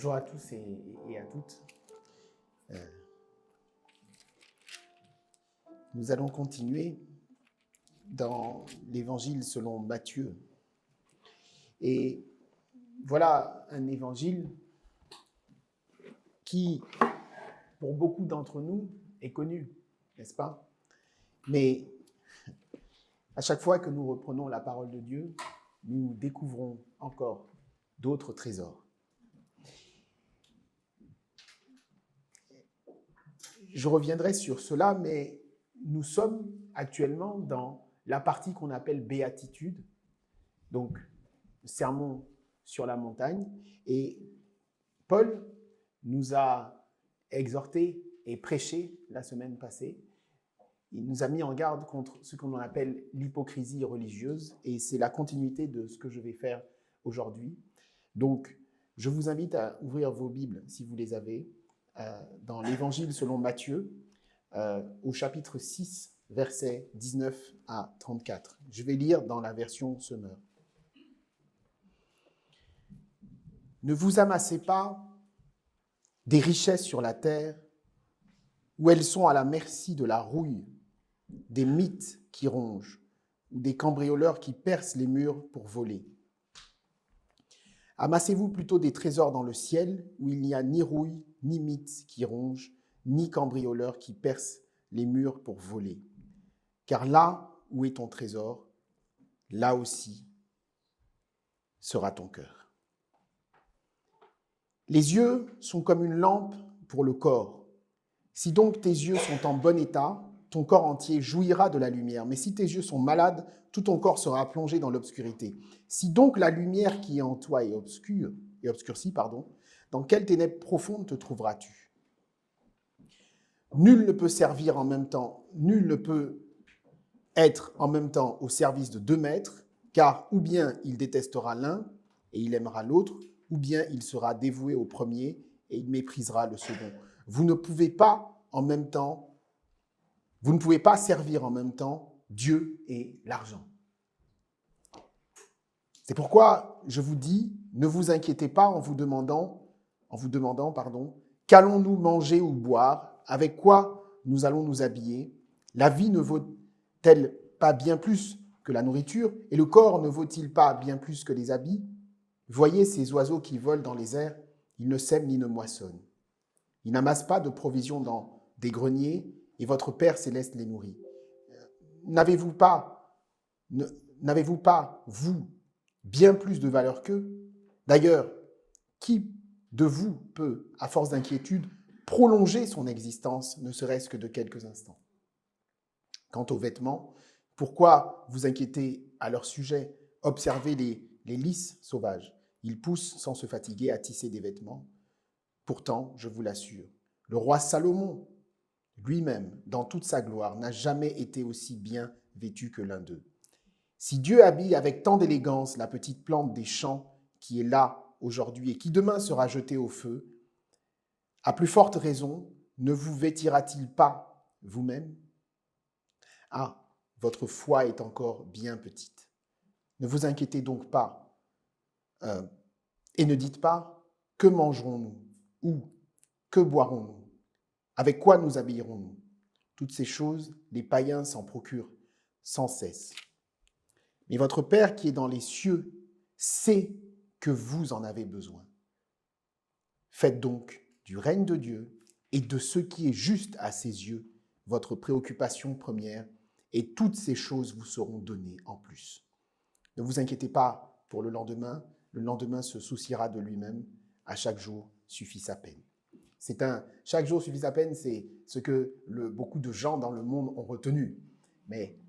Bonjour à tous et à toutes. Nous allons continuer dans l'évangile selon Matthieu. Et voilà un évangile qui, pour beaucoup d'entre nous, est connu, n'est-ce pas? Mais à chaque fois que nous reprenons la parole de Dieu, nous découvrons encore d'autres trésors. Je reviendrai sur cela, mais nous sommes actuellement dans la partie qu'on appelle béatitude, donc le sermon sur la montagne. Et Paul nous a exhortés et prêché la semaine passée. Il nous a mis en garde contre ce qu'on appelle l'hypocrisie religieuse, et c'est la continuité de ce que je vais faire aujourd'hui. Donc, je vous invite à ouvrir vos Bibles, si vous les avez, dans l'Évangile selon Matthieu, au chapitre 6, versets 19 à 34. Je vais lire dans la version Semeur. Ne vous amassez pas des richesses sur la terre, où elles sont à la merci de la rouille, des mythes qui rongent, ou des cambrioleurs qui percent les murs pour voler. Amassez-vous plutôt des trésors dans le ciel, où il n'y a ni rouille, ni mythes qui rongent, ni cambrioleurs qui percent les murs pour voler. Car là où est ton trésor, là aussi sera ton cœur. Les yeux sont comme une lampe pour le corps. Si donc tes yeux sont en bon état, ton corps entier jouira de la lumière. Mais si tes yeux sont malades, tout ton corps sera plongé dans l'obscurité. Si donc la lumière qui est en toi est obscurcie, dans quelle ténèbres profondes te trouveras-tu? Nul ne peut être en même temps au service de 2 maîtres, car ou bien il détestera l'un et il aimera l'autre, ou bien il sera dévoué au premier et il méprisera le second. Vous ne pouvez pas servir en même temps Dieu et l'argent. C'est pourquoi je vous dis, ne vous inquiétez pas en vous demandant, qu'allons-nous manger ou boire, avec quoi nous allons nous habiller? La vie ne vaut-elle pas bien plus que la nourriture, et le corps ne vaut-il pas bien plus que les habits? Voyez ces oiseaux qui volent dans les airs, ils ne sèment ni ne moissonnent. Ils n'amassent pas de provisions dans des greniers, et votre Père céleste les nourrit. N'avez-vous pas, vous, bien plus de valeur qu'eux? D'ailleurs, qui de vous peut, à force d'inquiétude, prolonger son existence, ne serait-ce que de quelques instants? Quant aux vêtements, pourquoi vous inquiétez à leur sujet? Observez les lys sauvages. Ils poussent sans se fatiguer à tisser des vêtements. Pourtant, je vous l'assure, le roi Salomon, lui-même, dans toute sa gloire, n'a jamais été aussi bien vêtu que l'un d'eux. Si Dieu habille avec tant d'élégance la petite plante des champs qui est là aujourd'hui et qui demain sera jetée au feu, à plus forte raison, ne vous vêtira-t-il pas vous-même? Ah, votre foi est encore bien petite. Ne vous inquiétez donc pas et ne dites pas « Que mangerons-nous » ou « Que boirons-nous » ? Avec quoi nous habillerons-nous? Toutes ces choses, les païens s'en procurent sans cesse. Mais votre Père qui est dans les cieux sait que vous en avez besoin. Faites donc du règne de Dieu et de ce qui est juste à ses yeux votre préoccupation première, et toutes ces choses vous seront données en plus. Ne vous inquiétez pas pour le lendemain se souciera de lui-même, à chaque jour suffit sa peine. Chaque jour suffit sa peine, c'est ce que beaucoup de gens dans le monde ont retenu. Mais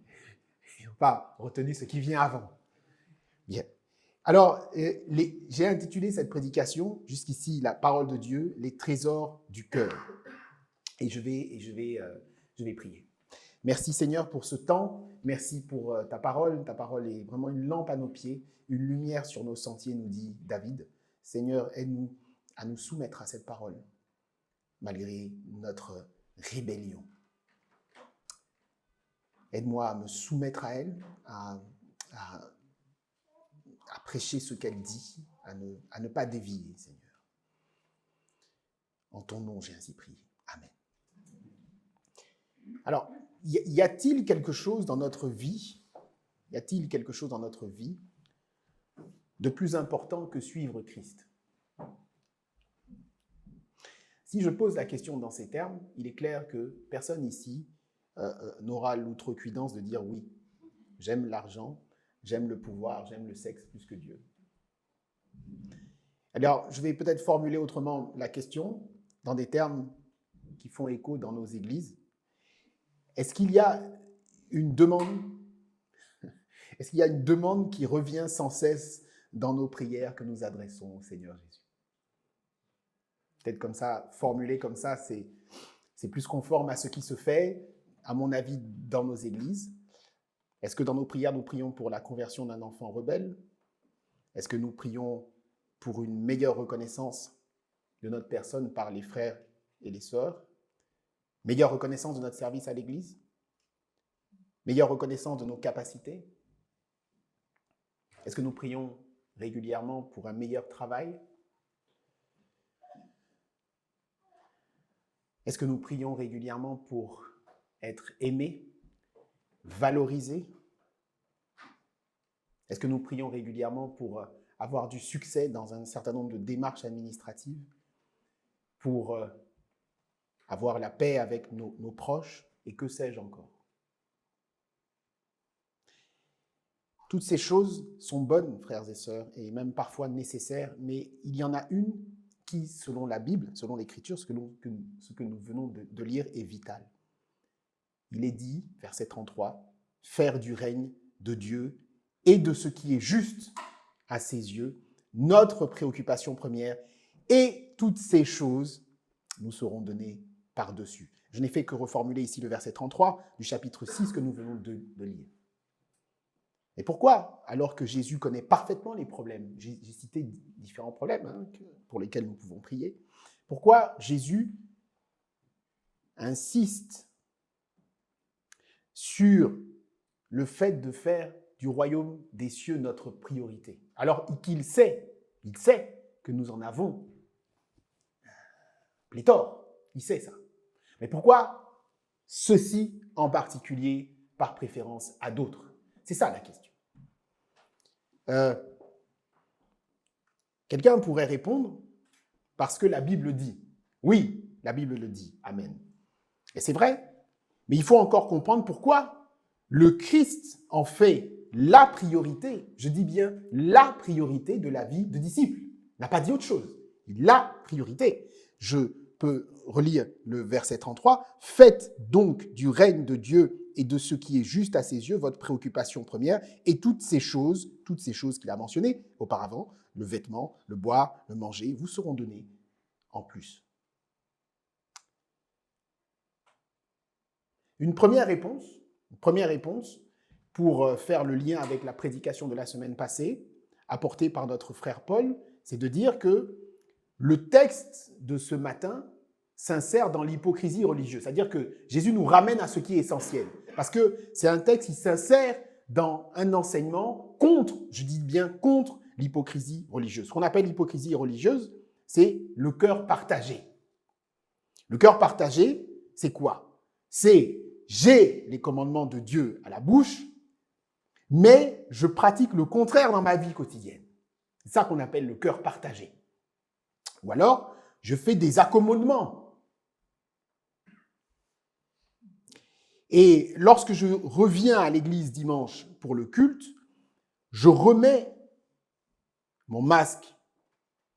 ils n'ont pas retenu ce qui vient avant. Bien. Alors, j'ai intitulé cette prédication, jusqu'ici, la parole de Dieu, les trésors du cœur. Et je vais prier. Merci Seigneur pour ce temps, merci pour ta parole. Ta parole est vraiment une lampe à nos pieds, une lumière sur nos sentiers, nous dit David. Seigneur, aide-nous à nous soumettre à cette parole, malgré notre rébellion. Aide-moi à me soumettre à elle, à prêcher ce qu'elle dit, à ne pas dévier, Seigneur. En ton nom, j'ai ainsi prié. Amen. Alors, y a-t-il quelque chose dans notre vie, de plus important que suivre Christ? Si je pose la question dans ces termes, il est clair que personne ici n'aura l'outrecuidance de dire oui, j'aime l'argent, j'aime le pouvoir, j'aime le sexe plus que Dieu. Alors, je vais peut-être formuler autrement la question dans des termes qui font écho dans nos églises. Est-ce qu'il y a une demande qui revient sans cesse dans nos prières que nous adressons au Seigneur Jésus? Peut-être comme ça, formulé comme ça, c'est plus conforme à ce qui se fait, à mon avis, dans nos églises. Est-ce que dans nos prières, nous prions pour la conversion d'un enfant rebelle? Est-ce que nous prions pour une meilleure reconnaissance de notre personne par les frères et les sœurs? Meilleure reconnaissance de notre service à l'Église? Meilleure reconnaissance de nos capacités? Est-ce que nous prions régulièrement pour un meilleur travail? Est-ce que nous prions régulièrement pour être aimés, valorisés? Est-ce que nous prions régulièrement pour avoir du succès dans un certain nombre de démarches administratives, pour avoir la paix avec nos proches, et que sais-je encore? Toutes ces choses sont bonnes, frères et sœurs, et même parfois nécessaires, mais il y en a une qui, selon la Bible, selon l'Écriture, ce que nous venons de lire est vital. Il est dit, verset 33, « Faire du règne de Dieu et de ce qui est juste à ses yeux, notre préoccupation première, et toutes ces choses nous seront données par-dessus. » Je n'ai fait que reformuler ici le verset 33 du chapitre 6 que nous venons de lire. Et pourquoi? Alors que Jésus connaît parfaitement les problèmes. J'ai cité différents problèmes pour lesquels nous pouvons prier. Pourquoi Jésus insiste sur le fait de faire du royaume des cieux notre priorité? Alors qu'il sait que nous en avons pléthore. Il sait ça. Mais pourquoi ceci en particulier par préférence à d'autres? C'est ça la question. Quelqu'un pourrait répondre parce que la Bible dit. Oui, la Bible le dit. Amen. Et c'est vrai, mais il faut encore comprendre pourquoi le Christ en fait la priorité, je dis bien la priorité de la vie de disciple. Il n'a pas dit autre chose. La priorité. Je peux relire le verset 33. « Faites donc du règne de Dieu et de ce qui est juste à ses yeux votre préoccupation première, et toutes ces choses qu'il a mentionnées auparavant, le vêtement, le boire, le manger, vous seront donnés en plus. » Une première réponse pour faire le lien avec la prédication de la semaine passée, apportée par notre frère Paul, c'est de dire que le texte de ce matin s'insère dans l'hypocrisie religieuse. C'est-à-dire que Jésus nous ramène à ce qui est essentiel. Parce que c'est un texte qui s'insère dans un enseignement contre, je dis bien contre, l'hypocrisie religieuse. Ce qu'on appelle l'hypocrisie religieuse, c'est le cœur partagé. Le cœur partagé, c'est quoi? C'est j'ai les commandements de Dieu à la bouche, mais je pratique le contraire dans ma vie quotidienne. C'est ça qu'on appelle le cœur partagé. Ou alors, je fais des accommodements. Et lorsque je reviens à l'église dimanche pour le culte, je remets mon masque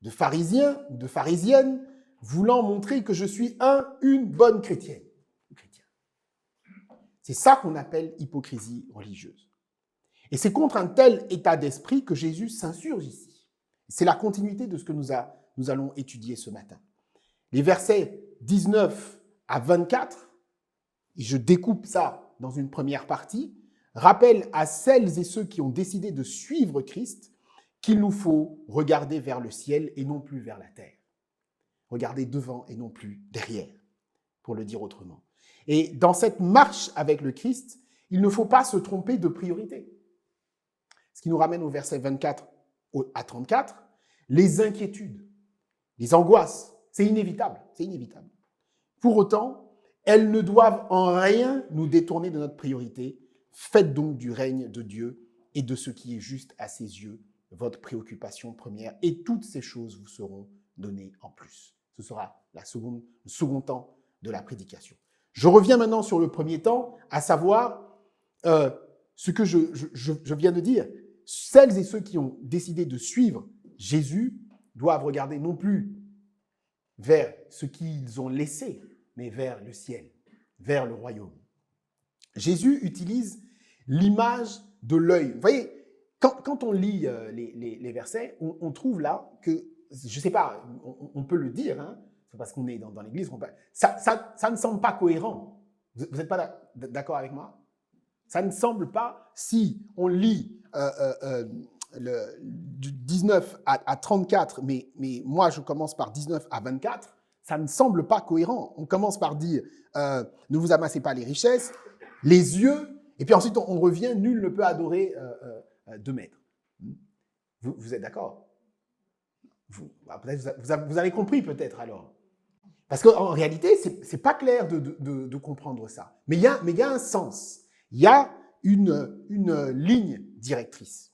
de pharisien ou de pharisienne, voulant montrer que je suis une bonne chrétienne. C'est ça qu'on appelle hypocrisie religieuse. Et c'est contre un tel état d'esprit que Jésus s'insurge ici. C'est la continuité de ce que nous allons étudier ce matin. Les versets 19 à 24, et je découpe ça dans une première partie, rappellent à celles et ceux qui ont décidé de suivre Christ qu'il nous faut regarder vers le ciel et non plus vers la terre. Regarder devant et non plus derrière, pour le dire autrement. Et dans cette marche avec le Christ, il ne faut pas se tromper de priorité. Ce qui nous ramène au verset 24 à 34, les inquiétudes, les angoisses, C'est inévitable, c'est inévitable. Pour autant, elles ne doivent en rien nous détourner de notre priorité. Faites donc du règne de Dieu et de ce qui est juste à ses yeux votre préoccupation première, et toutes ces choses vous seront données en plus. Ce sera le second temps de la prédication. Je reviens maintenant sur le premier temps, à savoir ce que je viens de dire. Celles et ceux qui ont décidé de suivre Jésus doivent regarder non plus vers ce qu'ils ont laissé, mais vers le ciel, vers le royaume. Jésus utilise l'image de l'œil. Vous voyez, quand on lit les versets, on trouve là que, je ne sais pas, on peut le dire, hein, c'est parce qu'on est dans l'église, ça ne semble pas cohérent. Vous n'êtes pas d'accord avec moi? Ça ne semble pas, si on lit du 19 à 34, mais moi je commence par 19 à 24, ça ne semble pas cohérent. On commence par dire ne vous amassez pas les richesses, les yeux, et puis ensuite on revient, nul ne peut adorer deux maîtres. Vous êtes d'accord? Vous avez compris peut-être alors. Parce qu'en réalité, ce n'est pas clair de comprendre ça. Mais il y a un sens, il y a une ligne directrice.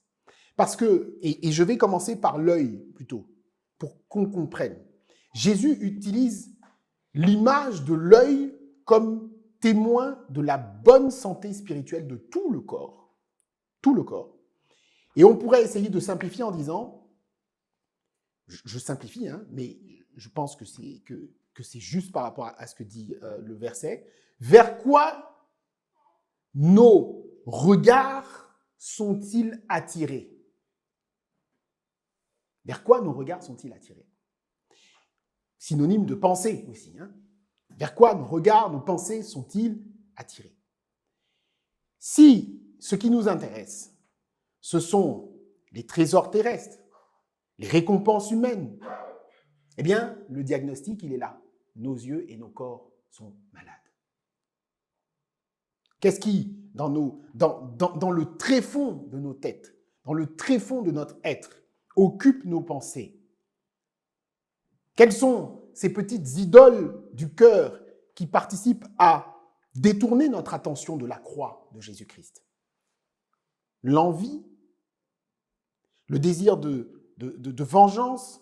Parce que, et je vais commencer par l'œil plutôt, pour qu'on comprenne. Jésus utilise l'image de l'œil comme témoin de la bonne santé spirituelle de tout le corps. Tout le corps. Et on pourrait essayer de simplifier en disant, je simplifie, hein, mais je pense que c'est juste par rapport à ce que dit le verset, vers quoi nos regards sont-ils attirés? Vers quoi nos regards sont-ils attirés? Synonyme de pensée aussi. Hein? Vers quoi nos regards, nos pensées sont-ils attirés? Si ce qui nous intéresse, ce sont les trésors terrestres, les récompenses humaines, eh bien, le diagnostic, il est là. Nos yeux et nos corps sont malades. Qu'est-ce qui, dans le tréfonds de nos têtes, dans le tréfonds de notre être, occupe nos pensées? Quelles sont ces petites idoles du cœur qui participent à détourner notre attention de la croix de Jésus-Christ? L'envie, le désir de vengeance,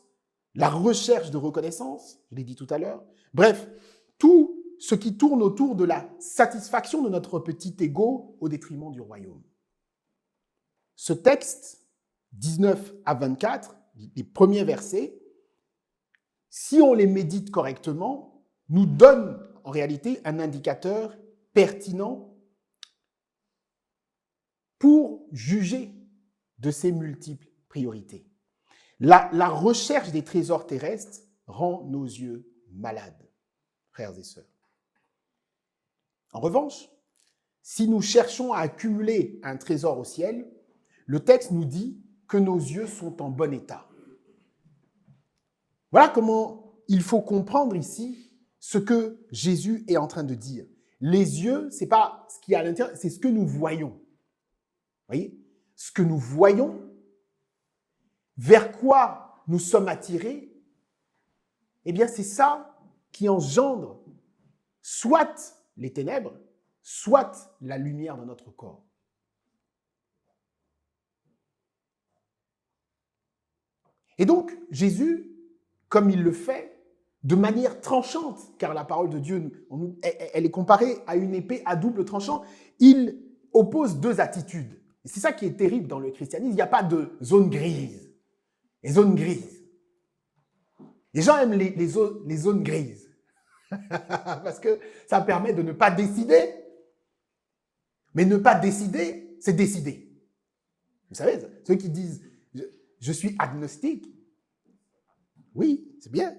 la recherche de reconnaissance, je l'ai dit tout à l'heure. Bref, tout ce qui tourne autour de la satisfaction de notre petit ego au détriment du royaume. Ce texte, 19 à 24, les premiers versets, si on les médite correctement, nous donne en réalité un indicateur pertinent pour juger de ces multiples priorités. La recherche des trésors terrestres rend nos yeux malades, frères et sœurs. En revanche, si nous cherchons à accumuler un trésor au ciel, le texte nous dit que nos yeux sont en bon état. Voilà comment il faut comprendre ici ce que Jésus est en train de dire. Les yeux, ce n'est pas ce qu'il y a à l'intérieur, c'est ce que nous voyons. Vous voyez? Ce que nous voyons, vers quoi nous sommes attirés, eh bien, c'est ça qui engendre soit les ténèbres, soit la lumière dans notre corps. Et donc, Jésus, comme il le fait, de manière tranchante, car la parole de Dieu, elle est comparée à une épée à double tranchant, il oppose deux attitudes. Et c'est ça qui est terrible dans le christianisme, il n'y a pas de zone grise. Les zones grises. Les gens aiment les zones grises. Parce que ça permet de ne pas décider. Mais ne pas décider, c'est décider. Vous savez, ceux qui disent « je suis agnostique », oui, c'est bien.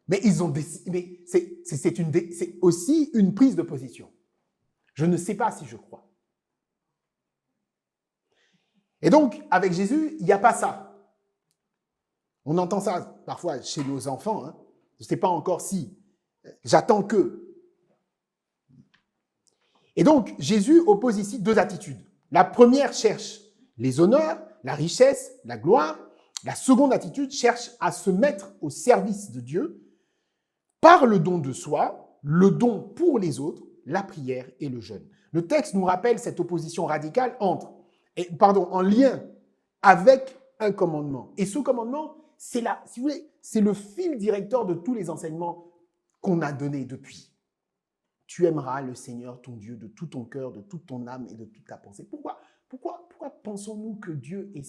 Mais ils ont décidé. Mais c'est aussi une prise de position. Je ne sais pas si je crois. Et donc, avec Jésus, il n'y a pas ça. On entend ça parfois chez nos enfants. Hein. Je ne sais pas encore si. J'attends que. Et donc, Jésus oppose ici deux attitudes. La première cherche les honneurs, la richesse, la gloire. La seconde attitude cherche à se mettre au service de Dieu par le don de soi, le don pour les autres, la prière et le jeûne. Le texte nous rappelle cette opposition radicale en lien avec un commandement. Et ce commandement, c'est si vous voulez, c'est le fil directeur de tous les enseignements qu'on a donnés depuis. Tu aimeras le Seigneur ton Dieu de tout ton cœur, de toute ton âme et de toute ta pensée. Pourquoi pensons-nous que Dieu est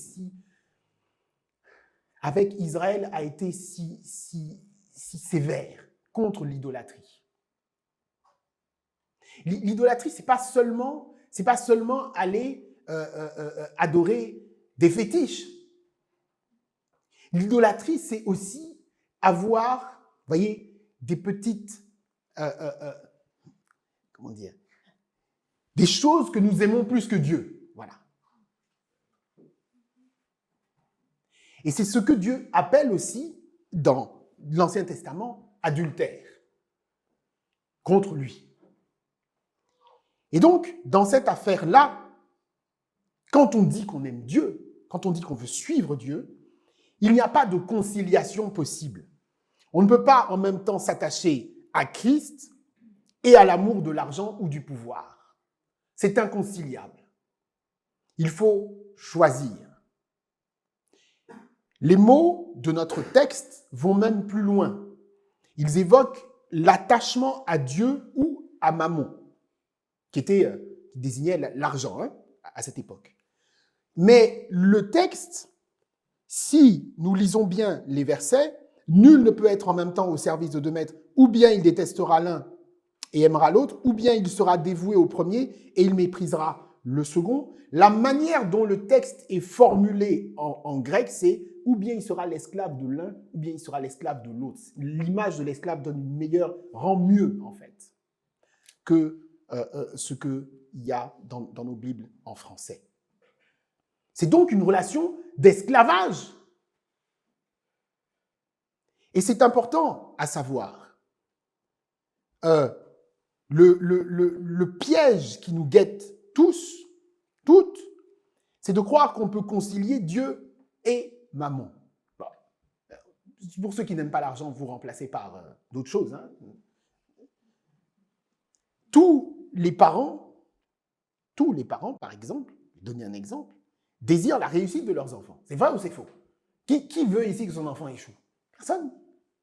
avec Israël, a été si sévère contre l'idolâtrie? L'idolâtrie, c'est pas seulement aller adorer des fétiches. L'idolâtrie, c'est aussi avoir, vous voyez, des petites, comment dire, des choses que nous aimons plus que Dieu. Voilà. Et c'est ce que Dieu appelle aussi, dans l'Ancien Testament, adultère, contre lui. Et donc, dans cette affaire-là, quand on dit qu'on aime Dieu, quand on dit qu'on veut suivre Dieu, il n'y a pas de conciliation possible. On ne peut pas en même temps s'attacher à Christ et à l'amour de l'argent ou du pouvoir. C'est inconciliable. Il faut choisir. Les mots de notre texte vont même plus loin. Ils évoquent l'attachement à Dieu ou à Mammon, qui désignait l'argent à cette époque. Mais le texte, si nous lisons bien les versets, nul ne peut être en même temps au service de deux maîtres, ou bien il détestera l'un et aimera l'autre, ou bien il sera dévoué au premier et il méprisera le second. La manière dont le texte est formulé en grec, c'est ou bien il sera l'esclave de l'un, ou bien il sera l'esclave de l'autre. L'image de l'esclave rend mieux, en fait, que ce qu'il y a dans nos Bibles en français. C'est donc une relation d'esclavage. Et c'est important à savoir. Le piège qui nous guette tous, toutes, c'est de croire qu'on peut concilier Dieu et Mammon. Bon. Pour ceux qui n'aiment pas l'argent, vous remplacez par d'autres choses. Tous les parents, par exemple, donner un exemple, désirent la réussite de leurs enfants. C'est vrai ou c'est faux? Qui veut ici que son enfant échoue? Personne.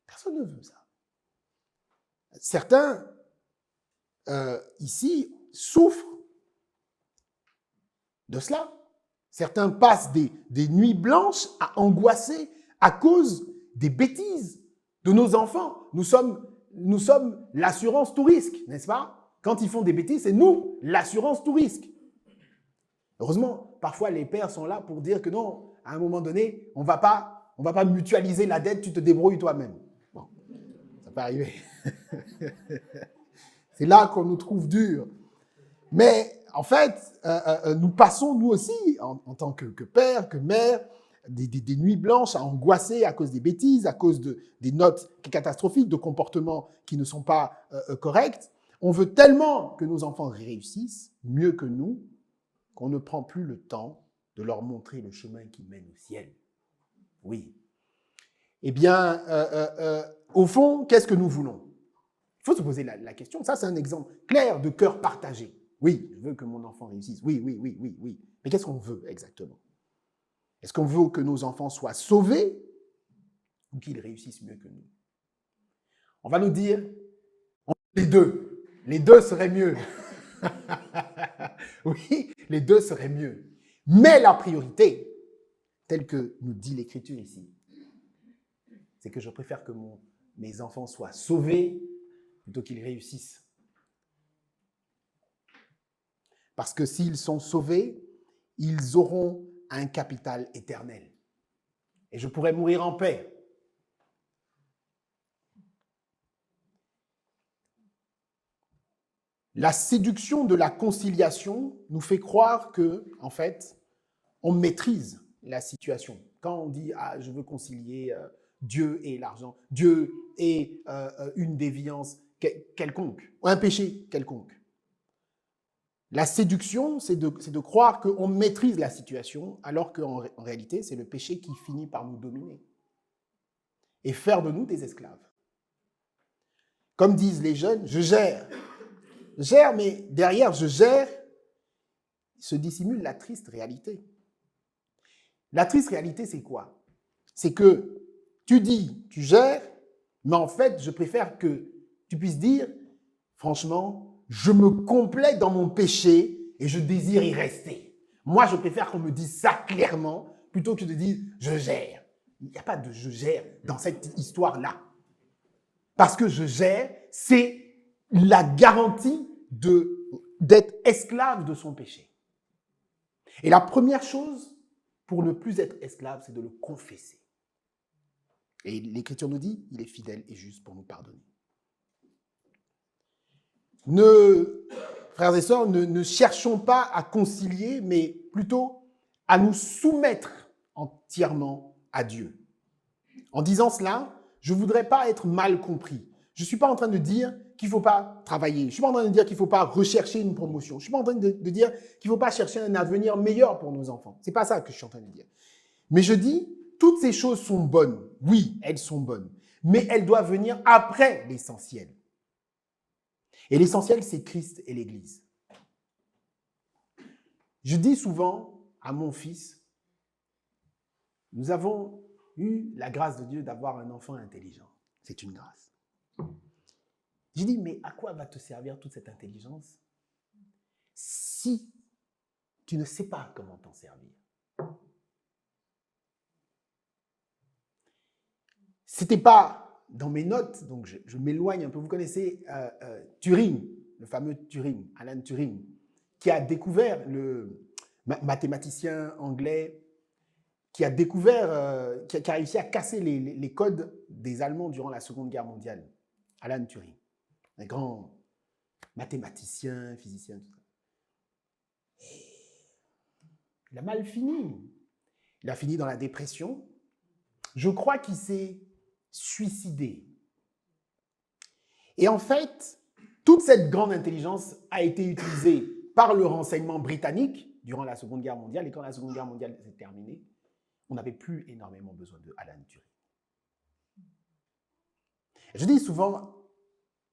Personne ne veut ça. Certains, ici, souffrent de cela. Certains passent des nuits blanches à angoisser à cause des bêtises de nos enfants. Nous sommes l'assurance tout risque, n'est-ce pas? Quand ils font des bêtises, c'est nous, l'assurance tout risque. Heureusement, parfois les pères sont là pour dire que non, à un moment donné, on ne va pas mutualiser la dette, tu te débrouilles toi-même. Bon, ça peut arriver. C'est là qu'on nous trouve durs. Mais en fait, nous passons, nous aussi, en tant que père, que mère, des nuits blanches à angoisser à cause des bêtises, à cause des notes catastrophiques, de comportements qui ne sont pas corrects. On veut tellement que nos enfants réussissent mieux que nous qu'on ne prend plus le temps de leur montrer le chemin qui mène au ciel. Oui. Eh bien, au fond, qu'est-ce que nous voulons? Il faut se poser la question. Ça, c'est un exemple clair de cœur partagé. Oui, je veux que mon enfant réussisse. Oui. Mais qu'est-ce qu'on veut exactement? Est-ce qu'on veut que nos enfants soient sauvés ou qu'ils réussissent mieux que nous? On va nous dire, les deux. Les deux seraient mieux. Oui, les deux seraient mieux. Mais la priorité, telle que nous dit l'Écriture ici, c'est que je préfère que mes enfants soient sauvés plutôt qu'ils réussissent. Parce que s'ils sont sauvés, ils auront un capital éternel. Et je pourrai mourir en paix. La séduction de la conciliation nous fait croire que, en fait, on maîtrise la situation. Quand on dit « Ah, je veux concilier Dieu et l'argent, Dieu et une déviance quelconque, ou un péché quelconque ». La séduction, c'est de croire qu'on maîtrise la situation, alors qu'en réalité, c'est le péché qui finit par nous dominer et faire de nous des esclaves. Comme disent les jeunes, je gère. Je gère, mais derrière je gère, se dissimule la triste réalité. La triste réalité, c'est quoi? C'est que tu dis, tu gères, mais en fait, je préfère que tu puisses dire, franchement, je me complais dans mon péché et je désire y rester. Moi, je préfère qu'on me dise ça clairement plutôt que de dire, je gère. Il n'y a pas de je gère dans cette histoire-là. Parce que je gère, c'est la garantie d'être esclave de son péché. Et la première chose pour ne plus être esclave, c'est de le confesser. Et l'Écriture nous dit, il est fidèle et juste pour nous pardonner. Frères et sœurs, ne cherchons pas à concilier, mais plutôt à nous soumettre entièrement à Dieu. En disant cela, je ne voudrais pas être mal compris. Je ne suis pas en train de dire qu'il ne faut pas travailler. Je ne suis pas en train de dire qu'il ne faut pas rechercher une promotion. Je ne suis pas en train de dire qu'il ne faut pas chercher un avenir meilleur pour nos enfants. Ce n'est pas ça que je suis en train de dire. Mais je dis, toutes ces choses sont bonnes. Oui, elles sont bonnes. Mais elles doivent venir après l'essentiel. Et l'essentiel, c'est Christ et l'Église. Je dis souvent à mon fils, nous avons eu la grâce de Dieu d'avoir un enfant intelligent. C'est une grâce. Je dis, mais à quoi va te servir toute cette intelligence si tu ne sais pas comment t'en servir? C'était pas dans mes notes, donc je m'éloigne un peu. Vous connaissez Turing, le fameux Turing, Alan Turing, qui a découvert, le mathématicien anglais, qui a découvert, qui a réussi à casser les codes des Allemands durant la Seconde Guerre mondiale. Alan Turing, un grand mathématicien, physicien, tout ça. Il a mal fini. Il a fini dans la dépression. Je crois qu'il s'est suicidé. Et en fait, toute cette grande intelligence a été utilisée par le renseignement britannique durant la Seconde Guerre mondiale. Et quand la Seconde Guerre mondiale s'est terminée, on n'avait plus énormément besoin de Alan Turing. Je dis souvent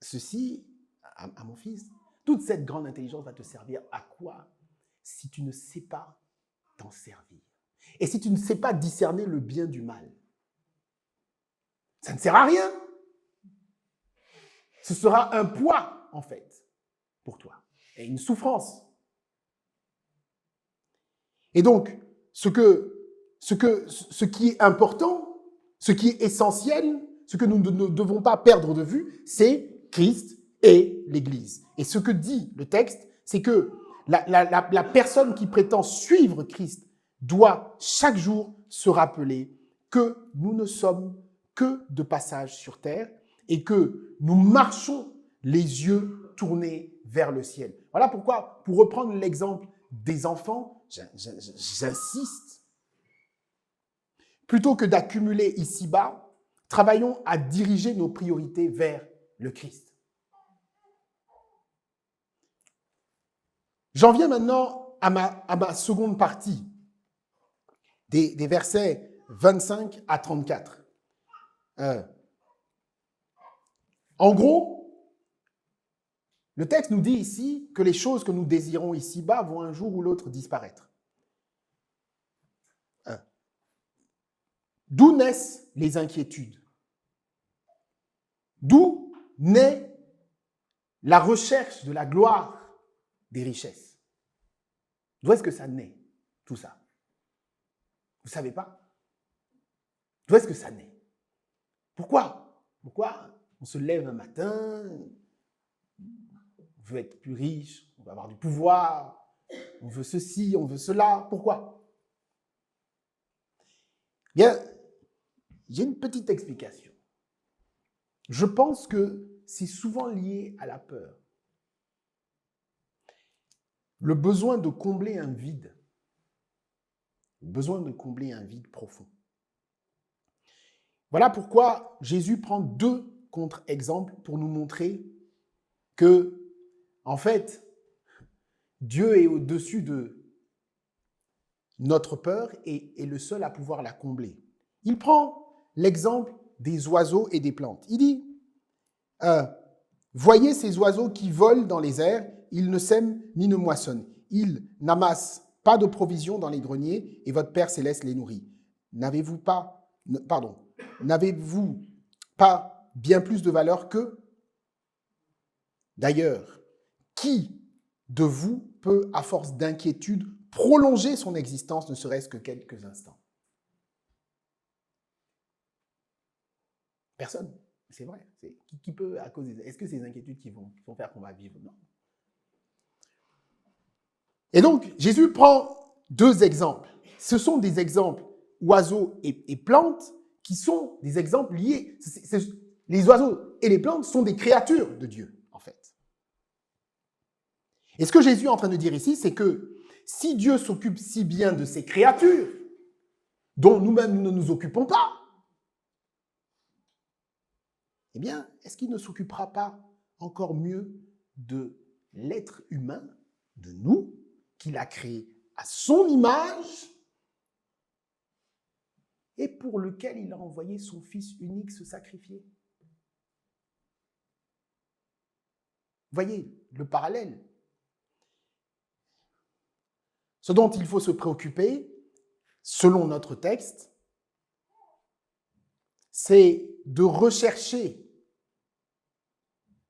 ceci à mon fils, toute cette grande intelligence va te servir à quoi si tu ne sais pas t'en servir? Et si tu ne sais pas discerner le bien du mal? Ça ne sert à rien. Ce sera un poids, en fait, pour toi, et une souffrance. Et donc, ce qui est important, ce qui est essentiel, ce que nous ne devons pas perdre de vue, c'est Christ et l'Église. Et ce que dit le texte, c'est que la personne qui prétend suivre Christ doit chaque jour se rappeler que nous ne sommes que de passage sur terre et que nous marchons les yeux tournés vers le ciel. Voilà pourquoi, pour reprendre l'exemple des enfants, j'insiste, plutôt que d'accumuler ici-bas, travaillons à diriger nos priorités vers le Christ. J'en viens maintenant à ma seconde partie, des versets 25 à 34. En gros, le texte nous dit ici que les choses que nous désirons ici-bas vont un jour ou l'autre disparaître. D'où naissent les inquiétudes? D'où naît la recherche de la gloire des richesses? D'où est-ce que ça naît, tout ça? Vous ne savez pas? D'où est-ce que ça naît? Pourquoi on se lève un matin, on veut être plus riche, on veut avoir du pouvoir, on veut ceci, on veut cela. Pourquoi? Bien, j'ai une petite explication. Je pense que c'est souvent lié à la peur. Le besoin de combler un vide. Le besoin de combler un vide profond. Voilà pourquoi Jésus prend deux contre-exemples pour nous montrer que, en fait, Dieu est au-dessus de notre peur et est le seul à pouvoir la combler. Il prend l'exemple des oiseaux et des plantes. Il dit, Voyez ces oiseaux qui volent dans les airs, ils ne sèment ni ne moissonnent. Ils n'amassent pas de provisions dans les greniers et votre Père céleste les nourrit. N'avez-vous pas bien plus de valeur qu'eux? D'ailleurs, qui de vous peut, à force d'inquiétude, prolonger son existence ne serait-ce que quelques instants? Personne. C'est vrai. Qui peut, à cause est-ce que c'est les inquiétudes qui vont faire qu'on va vivre? Non. Et donc, Jésus prend deux exemples. Ce sont des exemples oiseaux et plantes qui sont des exemples liés. Les oiseaux et les plantes sont des créatures de Dieu, en fait. Et ce que Jésus est en train de dire ici, c'est que si Dieu s'occupe si bien de ces créatures, dont nous-mêmes nous ne nous occupons pas, eh bien, est-ce qu'il ne s'occupera pas encore mieux de l'être humain, de nous, qu'il a créé à son image et pour lequel il a envoyé son Fils unique se sacrifier? Voyez le parallèle. Ce dont il faut se préoccuper, selon notre texte, c'est de rechercher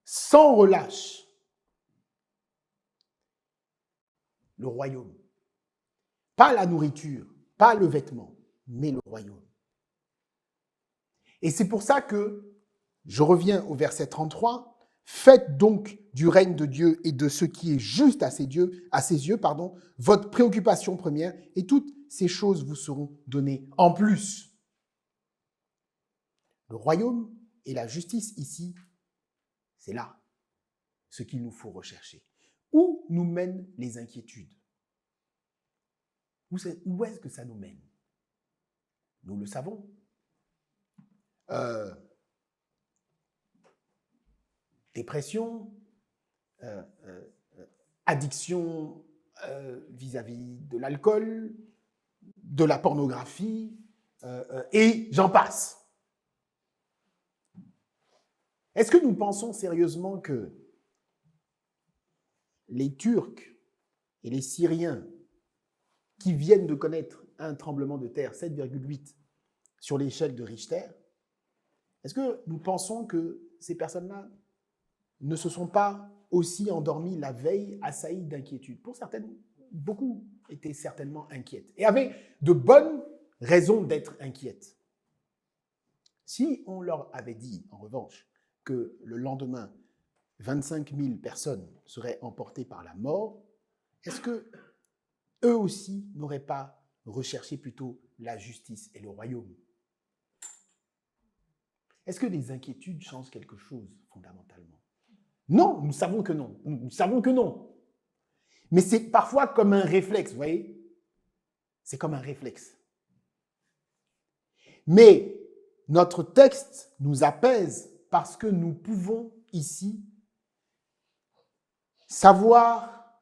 sans relâche le royaume. Pas la nourriture, pas le vêtement, mais le royaume. Et c'est pour ça que, je reviens au verset 33, « Faites donc du règne de Dieu et de ce qui est juste à ses yeux, votre préoccupation première, et toutes ces choses vous seront données en plus. » Le royaume et la justice ici, c'est là ce qu'il nous faut rechercher. Où nous mènent les inquiétudes? Où est-ce que ça nous mène? Nous le savons. Dépression, addiction vis-à-vis de l'alcool, de la pornographie, et j'en passe. Est-ce que nous pensons sérieusement que les Turcs et les Syriens qui viennent de connaître un tremblement de terre 7,8 sur l'échelle de Richter, est-ce que nous pensons que ces personnes-là ne se sont pas aussi endormies la veille assaillies d'inquiétude? Pour certaines, beaucoup étaient certainement inquiètes et avaient de bonnes raisons d'être inquiètes. Si on leur avait dit, en revanche, que le lendemain, 25 000 personnes seraient emportées par la mort, est-ce que eux aussi n'auraient pas recherché plutôt la justice et le royaume? Est-ce que les inquiétudes changent quelque chose fondamentalement? Non, nous savons que non. Nous savons que non. Mais c'est parfois comme un réflexe, vous voyez? C'est comme un réflexe. Mais notre texte nous apaise parce que nous pouvons ici savoir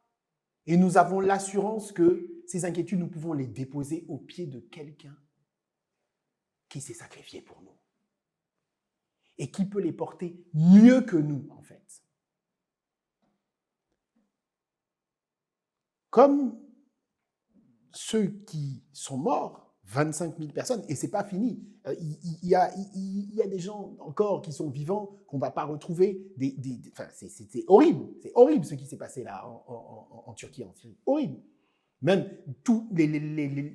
et nous avons l'assurance que ces inquiétudes, nous pouvons les déposer aux pieds de quelqu'un qui s'est sacrifié pour nous et qui peut les porter mieux que nous, en fait. Comme ceux qui sont morts, 25 000 personnes, et ce n'est pas fini. Il y a des gens encore qui sont vivants qu'on ne va pas retrouver. C'est horrible. C'est horrible ce qui s'est passé là en Turquie, en Syrie. Horrible. Même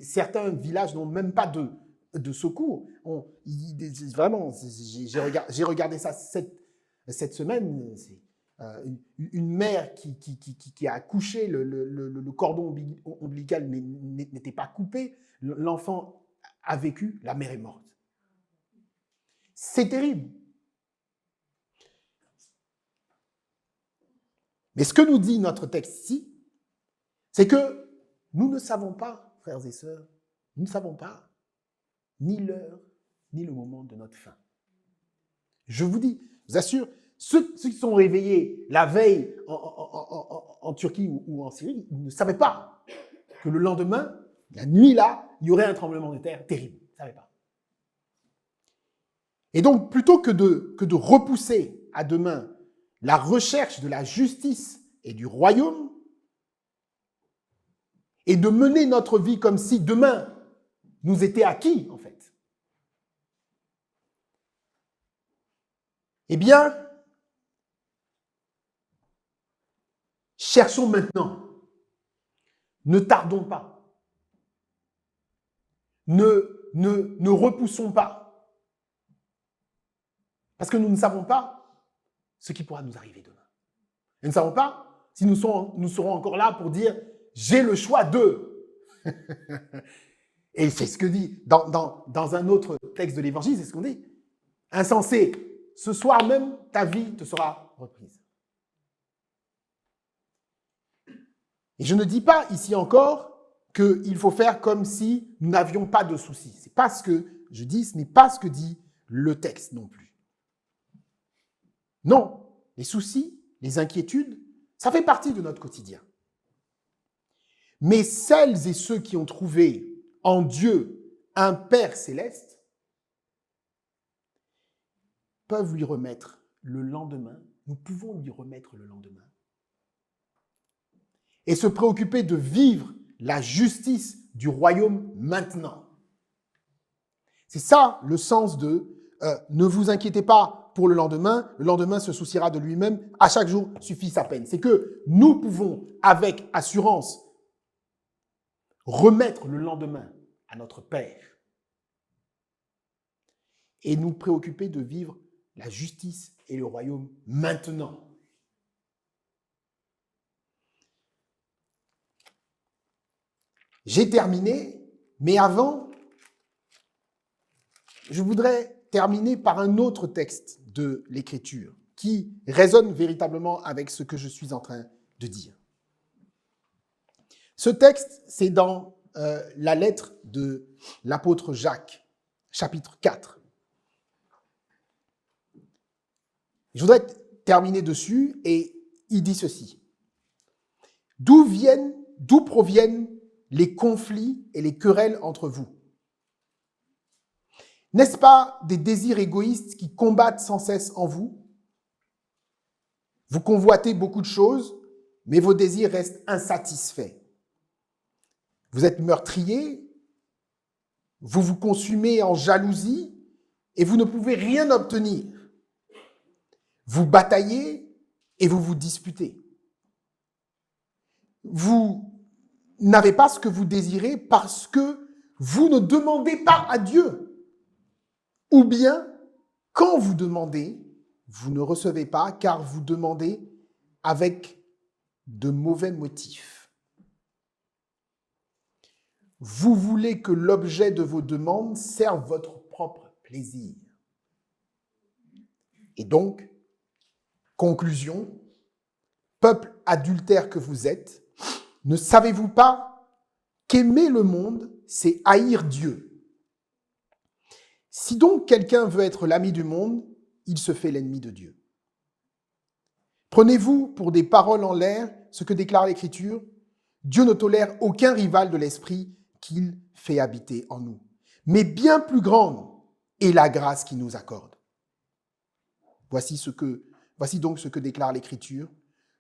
certains villages n'ont même pas de secours. Vraiment, j'ai regardé ça cette semaine. Une mère qui a accouché, le cordon ombilical n'était pas coupé, l'enfant a vécu, la mère est morte. C'est terrible. Mais ce que nous dit notre texte ici, c'est que nous ne savons pas, frères et sœurs, nous ne savons pas ni l'heure, ni le moment de notre fin. Je vous vous assure, ceux qui sont réveillés la veille en Turquie ou en Syrie, ils ne savaient pas que le lendemain, la nuit là, il y aurait un tremblement de terre terrible. Ils ne savaient pas. Et donc, plutôt que de repousser à demain la recherche de la justice et du royaume et de mener notre vie comme si demain nous était acquis, en fait. Eh bien, cherchons maintenant. Ne tardons pas. Ne repoussons pas. Parce que nous ne savons pas ce qui pourra nous arriver demain. Et nous ne savons pas si nous serons encore là pour dire « j'ai le choix de ». Et c'est ce que dit, dans un autre texte de l'Évangile, c'est ce qu'on dit. Insensé, ce soir même, ta vie te sera reprise. Et je ne dis pas ici encore qu'il faut faire comme si nous n'avions pas de soucis. C'est pas ce que je dis, ce n'est pas ce que dit le texte non plus. Non, les soucis, les inquiétudes, ça fait partie de notre quotidien. Mais celles et ceux qui ont trouvé en Dieu un Père céleste peuvent lui remettre le lendemain. Nous pouvons lui remettre le lendemain. Et se préoccuper de vivre la justice du royaume maintenant. C'est ça le sens de ne vous inquiétez pas pour le lendemain se souciera de lui-même, à chaque jour suffit sa peine. C'est que nous pouvons, avec assurance, remettre le lendemain à notre Père et nous préoccuper de vivre la justice et le royaume maintenant. J'ai terminé, mais avant, je voudrais terminer par un autre texte de l'Écriture qui résonne véritablement avec ce que je suis en train de dire. Ce texte, c'est dans la lettre de l'apôtre Jacques, chapitre 4. Je voudrais terminer dessus et il dit ceci. D'où proviennent les conflits et les querelles entre vous? N'est-ce pas des désirs égoïstes qui combattent sans cesse en vous? Vous convoitez beaucoup de choses, mais vos désirs restent insatisfaits. Vous êtes meurtriers, vous vous consumez en jalousie et vous ne pouvez rien obtenir. Vous bataillez et vous vous disputez. Vous n'avez pas ce que vous désirez parce que vous ne demandez pas à Dieu. Ou bien, quand vous demandez, vous ne recevez pas car vous demandez avec de mauvais motifs. Vous voulez que l'objet de vos demandes serve votre propre plaisir. Et donc, conclusion, peuple adultère que vous êtes, ne savez-vous pas qu'aimer le monde, c'est haïr Dieu? Si donc quelqu'un veut être l'ami du monde, il se fait l'ennemi de Dieu. Prenez-vous pour des paroles en l'air ce que déclare l'Écriture? Dieu ne tolère aucun rival de l'esprit qu'il fait habiter en nous. Mais bien plus grande est la grâce qu'il nous accorde. Voici donc ce que déclare l'Écriture.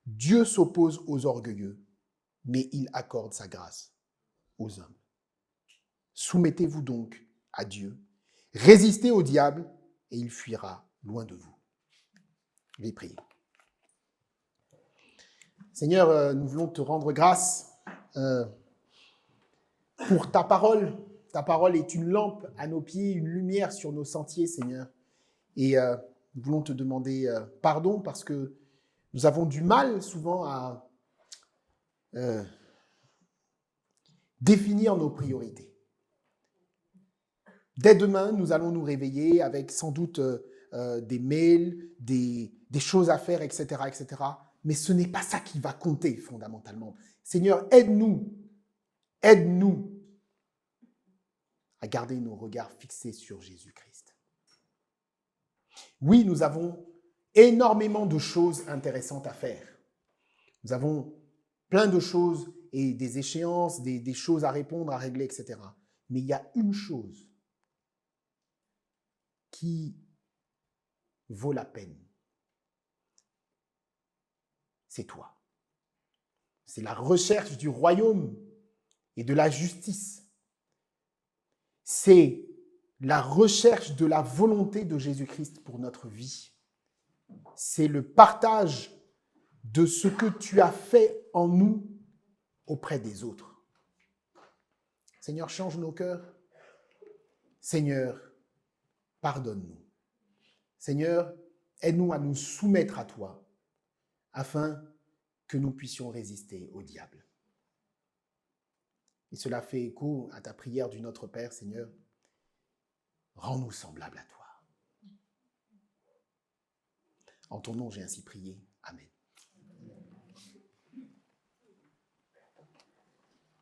Dieu s'oppose aux orgueilleux, mais il accorde sa grâce aux hommes. Soumettez-vous donc à Dieu. Résistez au diable et il fuira loin de vous. Je vais prier. Seigneur, nous voulons te rendre grâce pour ta parole. Ta parole est une lampe à nos pieds, une lumière sur nos sentiers, Seigneur. Et nous voulons te demander pardon parce que nous avons du mal souvent à définir nos priorités. Dès demain, nous allons nous réveiller avec sans doute des mails, des choses à faire, etc., etc. Mais ce n'est pas ça qui va compter fondamentalement. Seigneur, aide-nous à garder nos regards fixés sur Jésus-Christ. Oui, nous avons énormément de choses intéressantes à faire. Nous avons plein de choses et des échéances, des choses à répondre, à régler, etc. Mais il y a une chose qui vaut la peine. c'est toi. C'est la recherche du royaume et de la justice. C'est la recherche de la volonté de Jésus-Christ pour notre vie. C'est le partage de ce que tu as fait en nous auprès des autres. Seigneur, change nos cœurs. Seigneur, pardonne-nous. Seigneur, aide-nous à nous soumettre à toi, afin que nous puissions résister au diable. Et cela fait écho à ta prière du Notre Père, Seigneur. Rends-nous semblables à toi. En ton nom, j'ai ainsi prié. Amen.